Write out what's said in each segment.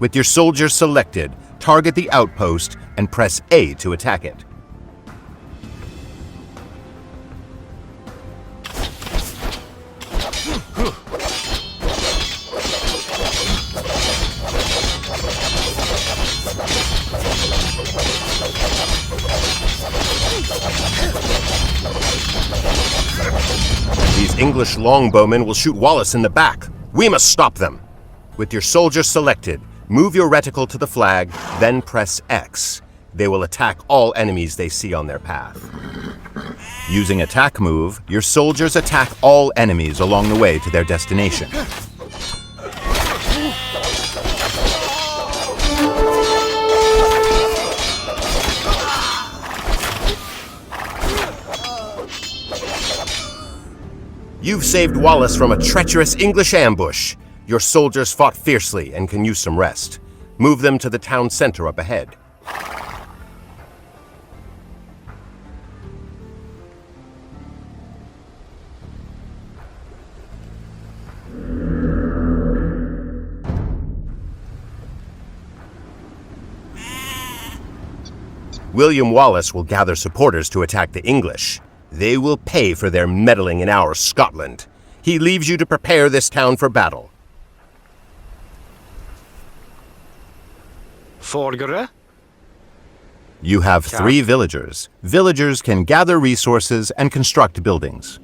With your soldiers selected, target the outpost and press A to attack it. These English longbowmen will shoot Wallace in the back. We must stop them. With your soldiers selected, move your reticle to the flag, then press X. They will attack all enemies they see on their path. Using attack move, your soldiers attack all enemies along the way to their destination. You've saved Wallace from a treacherous English ambush. Your soldiers fought fiercely and can use some rest. Move them to the town center up ahead. William Wallace will gather supporters to attack the English. They will pay for their meddling in our Scotland. He leaves you to prepare this town for battle. Forgere? You have 3 villagers. Villagers can gather resources and construct buildings.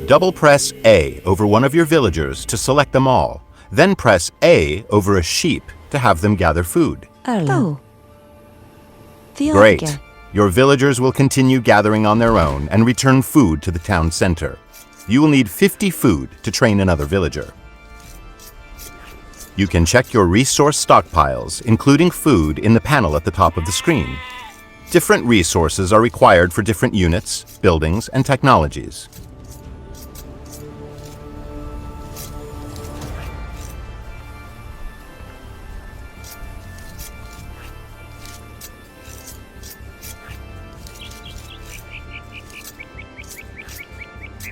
Double press A over one of your villagers to select them all. Then press A over a sheep to have them gather food. Oh. Great. Your villagers will continue gathering on their own and return food to the town center. You will need 50 food to train another villager. You can check your resource stockpiles, including food, in the panel at the top of the screen. Different resources are required for different units, buildings, and technologies.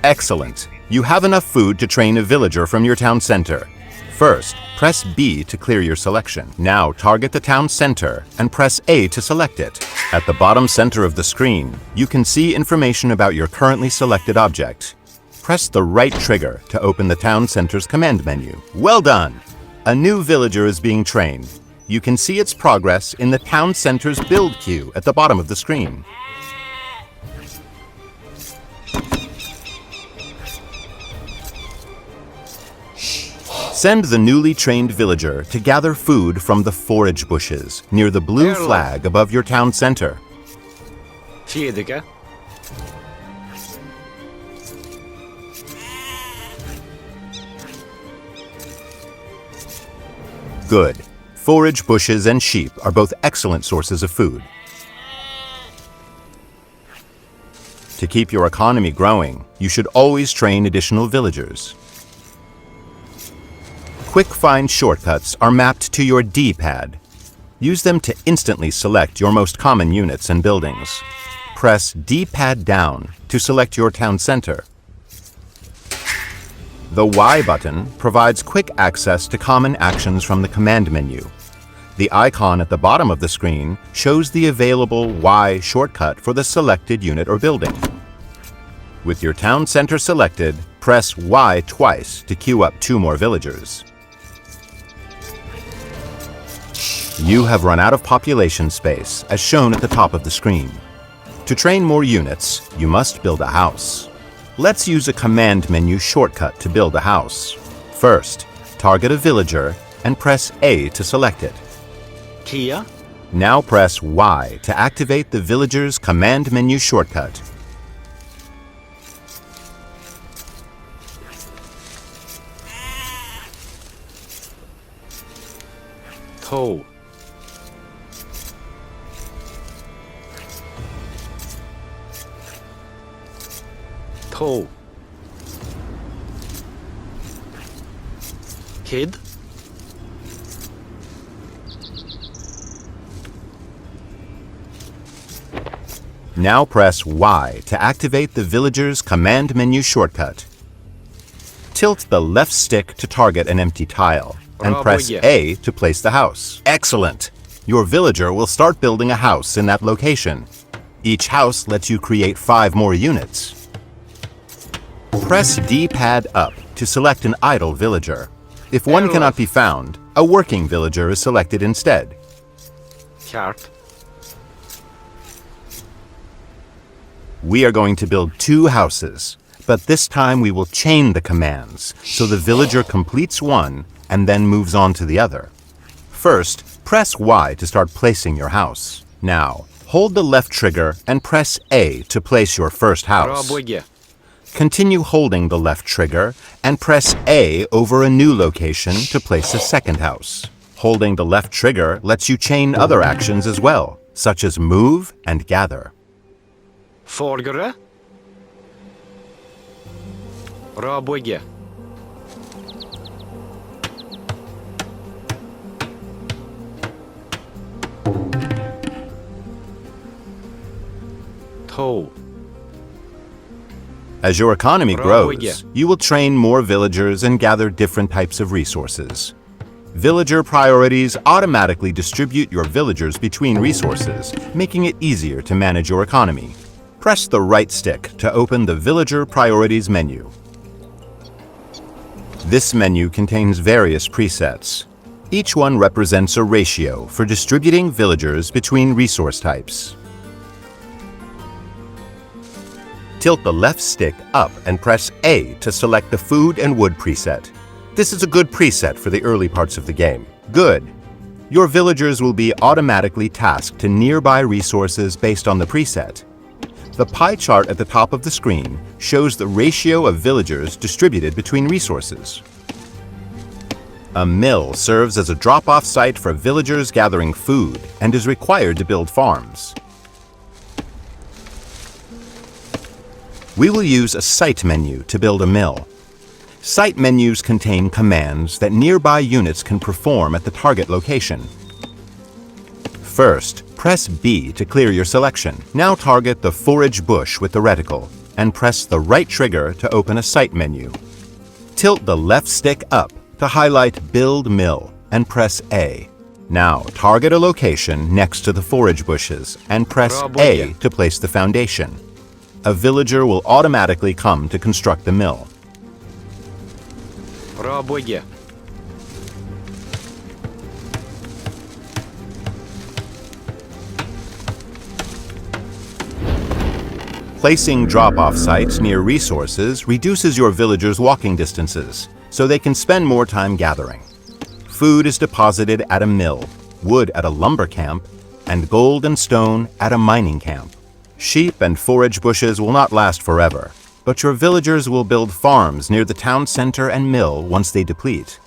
Excellent. You have enough food to train a villager from your town center. First, press B to clear your selection. Now target the town center and press A to select it. At the bottom center of the screen, you can see information about your currently selected object. Press the right trigger to open the town center's command menu. Well done! A new villager is being trained. You can see its progress in the town center's build queue at the bottom of the screen. Send the newly trained villager to gather food from the forage bushes near the blue flag above your town center. Fjedike? Good. Forage bushes and sheep are both excellent sources of food. To keep your economy growing, you should always train additional villagers. Quick find shortcuts are mapped to your D-pad. Use them to instantly select your most common units and buildings. Press D-pad down to select your town center. The Y button provides quick access to common actions from the command menu. The icon at the bottom of the screen shows the available Y shortcut for the selected unit or building. With your town center selected, press Y twice to queue up 2 more villagers. You have run out of population space, as shown at the top of the screen. To train more units, you must build a house. Let's use a command menu shortcut to build a house. First, target a villager and press A to select it. Kia? Now press Y to activate the villager's command menu shortcut. To. To. Kid? Now press Y to activate the villager's command menu shortcut. Tilt the left stick to target an empty tile, and press A to place the house. Excellent! Your villager will start building a house in that location. Each house lets you create 5 more units. Press D-pad up to select an idle villager. If one cannot be found, a working villager is selected instead. Chart. We are going to build 2 houses, but this time we will chain the commands, so the villager completes one and then moves on to the other. First, press Y to start placing your house. Now, hold the left trigger and press A to place your first house. Continue holding the left trigger and press A over a new location to place a second house. Holding the left trigger lets you chain other actions as well, such as move and gather. Forgere. Rabøye. To. As your economy grows, you will train more villagers and gather different types of resources. Villager priorities automatically distribute your villagers between resources, making it easier to manage your economy. Press the right stick to open the Villager Priorities menu. This menu contains various presets. Each one represents a ratio for distributing villagers between resource types. Tilt the left stick up and press A to select the Food and Wood preset. This is a good preset for the early parts of the game. Good. Your villagers will be automatically tasked to nearby resources based on the preset. The pie chart at the top of the screen shows the ratio of villagers distributed between resources. A mill serves as a drop-off site for villagers gathering food and is required to build farms. We will use a site menu to build a mill. Site menus contain commands that nearby units can perform at the target location. First, press B to clear your selection. Now target the forage bush with the reticle and press the right trigger to open a site menu. Tilt the left stick up to highlight Build Mill and press A. Now target a location next to the forage bushes and press A to place the foundation. A villager will automatically come to construct the mill. Rabøye. Placing drop-off sites near resources reduces your villagers' walking distances, so they can spend more time gathering. Food is deposited at a mill, wood at a lumber camp, and gold and stone at a mining camp. Sheep and forage bushes will not last forever, but your villagers will build farms near the town center and mill once they deplete.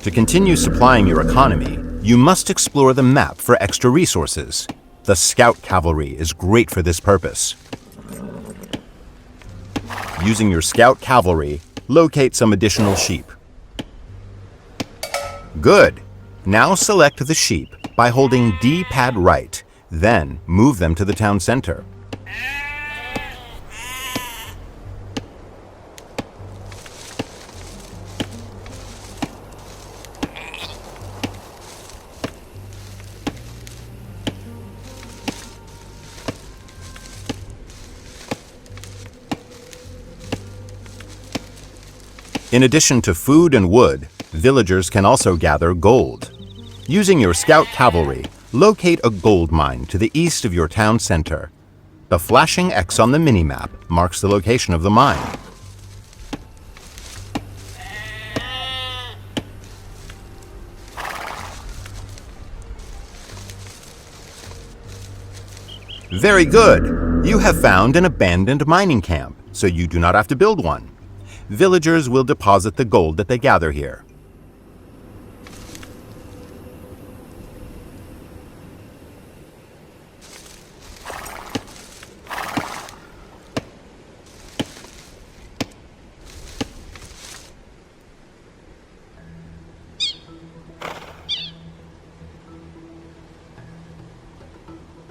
To continue supplying your economy, you must explore the map for extra resources. The scout cavalry is great for this purpose. Using your scout cavalry, locate some additional sheep. Good. Now select the sheep by holding D-pad right, then move them to the town center. In addition to food and wood, villagers can also gather gold. Using your scout cavalry, locate a gold mine to the east of your town center. The flashing X on the minimap marks the location of the mine. Very good! You have found an abandoned mining camp, so you do not have to build one. Villagers will deposit the gold that they gather here.